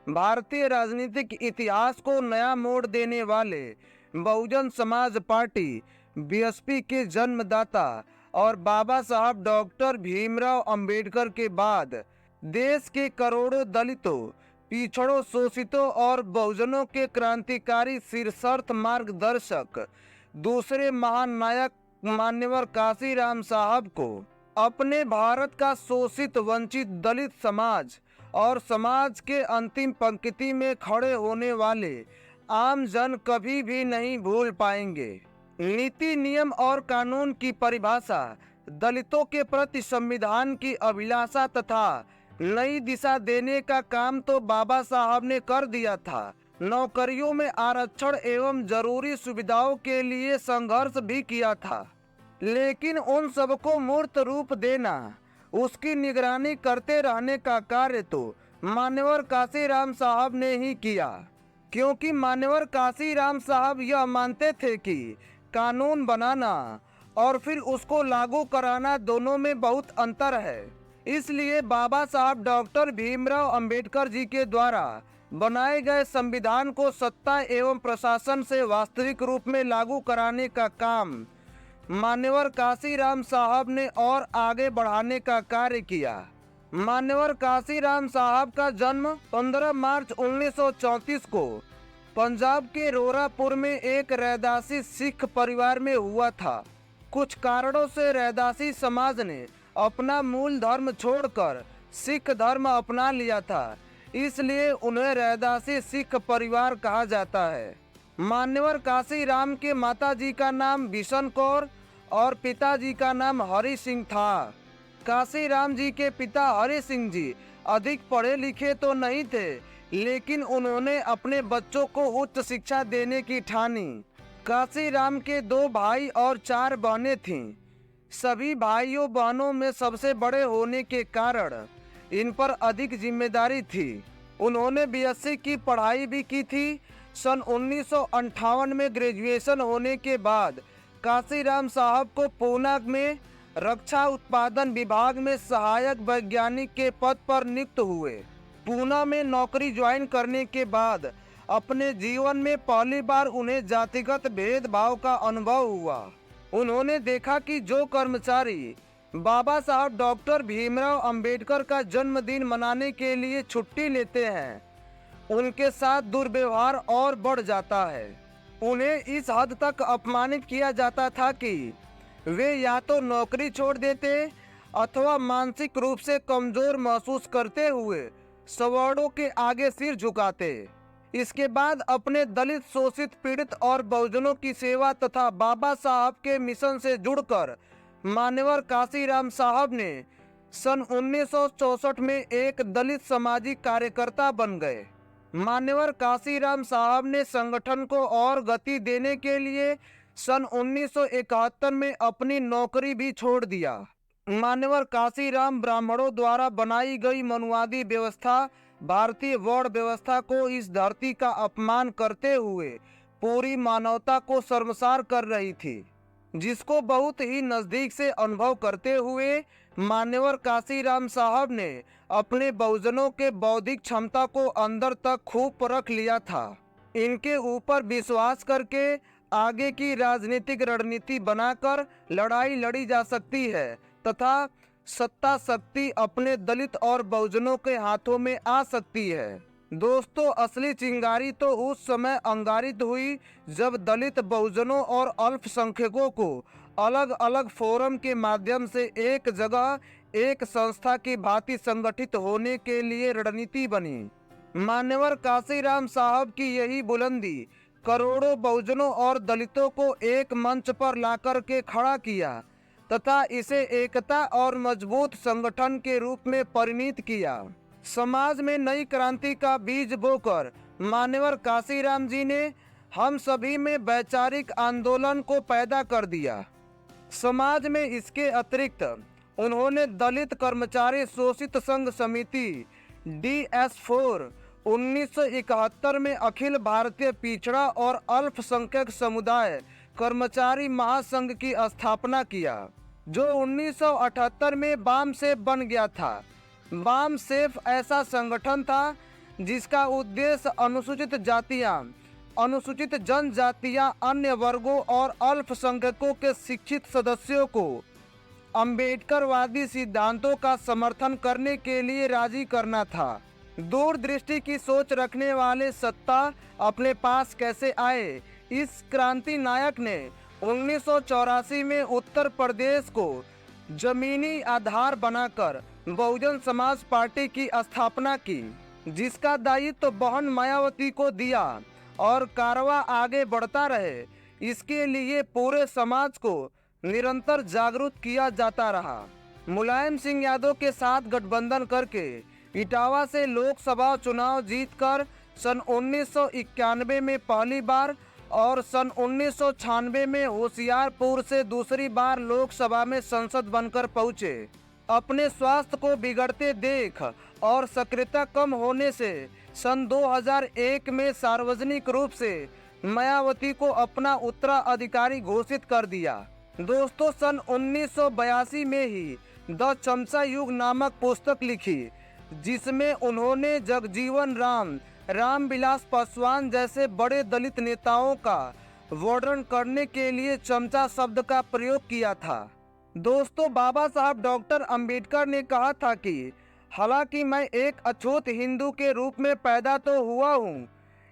भारतीय राजनीतिक इतिहास को नया मोड़ देने वाले बहुजन समाज पार्टी बीएसपी के जन्मदाता और बाबा साहब डॉक्टर भीमराव अंबेडकर के बाद देश के करोड़ों दलितों, पिछड़ों, शोषितों और बहुजनों के क्रांतिकारी शीर्षस्थ मार्गदर्शक दूसरे महान नायक मान्यवर काशीराम साहब को अपने भारत का शोषित, वंचित दलित समाज और समाज के अंतिम पंक्ति में खड़े होने वाले आम जन कभी भी नहीं भूल पाएंगे। नीति, नियम और कानून की परिभाषा, दलितों के प्रति संविधान की अभिलाषा तथा नई दिशा देने का काम तो बाबा साहब ने कर दिया था। नौकरियों में आरक्षण एवं जरूरी सुविधाओं के लिए संघर्ष भी किया था, लेकिन उन सबको मूर्त रूप देना, उसकी निगरानी करते रहने का कार्य तो मान्यवर काशीराम साहब ने ही किया, क्योंकि मान्यवर काशीराम साहब यह मानते थे कि कानून बनाना और फिर उसको लागू कराना दोनों में बहुत अंतर है। इसलिए बाबा साहब डॉक्टर भीमराव अंबेडकर जी के द्वारा बनाए गए संविधान को सत्ता एवं प्रशासन से वास्तविक रूप में लागू कराने का काम मान्यवर काशीराम साहब ने और आगे बढ़ाने का कार्य किया। मान्यवर काशीराम साहब का जन्म 15 मार्च 1934 को पंजाब के रोरापुर में एक रैदासी सिख परिवार में हुआ था। कुछ कारणों से रैदासी समाज ने अपना मूल धर्म छोड़कर सिख धर्म अपना लिया था, इसलिए उन्हें रैदासी सिख परिवार कहा जाता है। मान्यवर काशीराम के माताजी का नाम बिशन कौर और पिताजी का नाम हरि सिंह था। काशीराम जी के पिता हरि सिंह जी अधिक पढ़े लिखे तो नहीं थे, लेकिन उन्होंने अपने बच्चों को उच्च शिक्षा देने की ठानी। काशीराम के 2 भाई और 4 बहनें थीं। सभी भाइयों बहनों में सबसे बड़े होने के कारण इन पर अधिक जिम्मेदारी थी। उन्होंने बीएससी की पढ़ाई भी की थी। सन 1958 में ग्रेजुएशन होने के बाद काशीराम साहब को पूना में रक्षा उत्पादन विभाग में सहायक वैज्ञानिक के पद पर नियुक्त हुए। पूना में नौकरी ज्वाइन करने के बाद अपने जीवन में पहली बार उन्हें जातिगत भेदभाव का अनुभव हुआ। उन्होंने देखा कि जो कर्मचारी बाबा साहब डॉक्टर भीमराव अंबेडकर का जन्मदिन मनाने के लिए छुट्टी लेते हैं, उनके साथ दुर्व्यवहार और बढ़ जाता है। उन्हें इस हद तक अपमानित किया जाता था कि वे या तो नौकरी छोड़ देते अथवा मानसिक रूप से कमजोर महसूस करते हुए सवर्णों के आगे सिर झुकाते। इसके बाद अपने दलित, शोषित, पीड़ित और बहुजनों की सेवा तथा बाबा साहब के मिशन से जुड़कर मान्यवर काशीराम साहब ने सन 1964 में एक दलित सामाजिक कार्यकर्ता बन गए। मान्यवर काशीराम साहब ने संगठन को और गति देने के लिए सन 1971 में अपनी नौकरी भी छोड़ दिया। मान्यवर काशीराम ब्राह्मणों द्वारा बनाई गई मनुवादी व्यवस्था, भारतीय वर्ण व्यवस्था को इस धरती का अपमान करते हुए पूरी मानवता को शर्मसार कर रही थी, जिसको बहुत ही नजदीक से अनुभव करते हुए मान्यवर काशीराम साहब ने अपने बहुजनों के बौद्धिक क्षमता को अंदर तक खूब परख लिया था। इनके ऊपर विश्वास करके आगे की राजनीतिक रणनीति बनाकर लड़ाई लड़ी जा सकती है तथा सत्ता शक्ति अपने दलित और बहुजनों के हाथों में आ सकती है। दोस्तों, असली चिंगारी तो उस समय अंगारित हुई जब दलित, बहुजनों और अल्पसंख्यकों को अलग अलग फोरम के माध्यम से एक जगह, एक संस्था की भांति संगठित होने के लिए रणनीति बनी। मान्यवर काशीराम साहब की यही बुलंदी करोड़ों बहुजनों और दलितों को एक मंच पर लाकर के खड़ा किया तथा इसे एकता और मजबूत संगठन के रूप में परिणित किया। समाज में नई क्रांति का बीज बोकर मान्यवर काशीराम जी ने हम सभी में वैचारिक आंदोलन को पैदा कर दिया। समाज में इसके अतिरिक्त उन्होंने दलित कर्मचारी शोषित संघ समिति DS4 1971 में अखिल भारतीय पिछड़ा और अल्पसंख्यक समुदाय कर्मचारी महासंघ की स्थापना किया, जो 1978 में वाम सेफ बन गया था। वाम सेफ ऐसा संगठन था जिसका उद्देश्य अनुसूचित जातियां, अनुसूचित जनजातियां, अन्य वर्गों और अल्पसंख्यकों के शिक्षित सदस्यों को अम्बेडकरवादी सिद्धांतों का समर्थन करने के लिए राजी करना था। दूरदृष्टि की सोच रखने वाले सत्ता अपने पास कैसे आए? इस क्रांति नायक ने 1984 में उत्तर प्रदेश को जमीनी आधार बनाकर बहुजन समाज पार्टी की स्थापना की, जिसका दायित्व बहन मायावती को दिया और कारवां आगे बढ़ता रहे, इसके लिए पूरे समाज को निरंतर जागरूक किया जाता रहा। मुलायम सिंह यादव के साथ गठबंधन करके इटावा से लोकसभा चुनाव जीतकर सन 1991 में पहली बार और सन 1996 में होशियारपुर से दूसरी बार लोकसभा में सांसद बनकर पहुंचे। अपने स्वास्थ्य को बिगड़ते देख और सक्रियता कम होने से सन 2001 में सार्वजनिक रूप से मायावती को अपना उत्तराधिकारी घोषित कर दिया। दोस्तों, सन 1982 में ही द चमचा युग नामक पुस्तक लिखी, जिसमें उन्होंने जगजीवन राम, रामविलास पासवान जैसे बड़े दलित नेताओं का वर्णन करने के लिए चमचा शब्द का प्रयोग किया था। दोस्तों, बाबा साहब डॉक्टर अंबेडकर ने कहा था कि हालांकि मैं एक अछूत हिंदू के रूप में पैदा तो हुआ हूँ,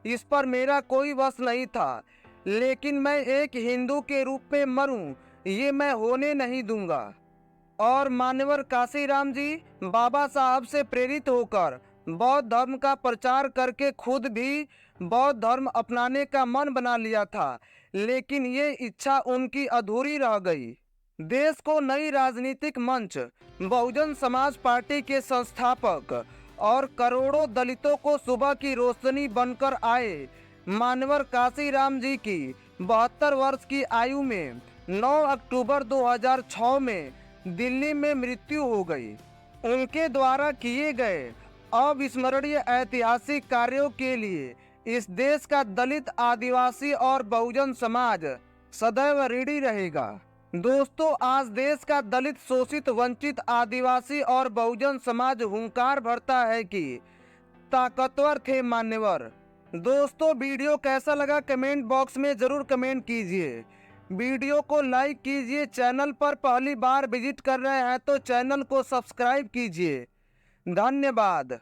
इस पर मेरा कोई वश नहीं था, लेकिन मैं एक हिंदू के रूप में मरूं, ये मैं होने नहीं दूंगा। और मान्यवर काशीराम जी बाबा साहब से प्रेरित होकर बौद्ध धर्म का प्रचार करके खुद भी बौद्ध धर्म अपनाने का मन बना लिया था, लेकिन ये इच्छा उनकी अधूरी रह गई। देश को नई राजनीतिक मंच बहुजन समाज पार्टी के संस्थापक और करोड़ों दलितों को सुबह की रोशनी बनकर आए मान्यवर काशीराम जी की 72 वर्ष की आयु में 9 अक्टूबर 2006 में दिल्ली में मृत्यु हो गई। उनके द्वारा किए गए अविस्मरणीय ऐतिहासिक कार्यों के लिए इस देश का दलित, आदिवासी और बहुजन समाज सदैव ऋणी रहेगा। दोस्तों, आज देश का दलित, शोषित, वंचित, आदिवासी और बहुजन समाज हुंकार भरता है कि ताकतवर थे मान्यवर। दोस्तों, वीडियो कैसा लगा कमेंट बॉक्स में जरूर कमेंट कीजिए। वीडियो को लाइक कीजिए। चैनल पर पहली बार विजिट कर रहे हैं तो चैनल को सब्सक्राइब कीजिए। धन्यवाद।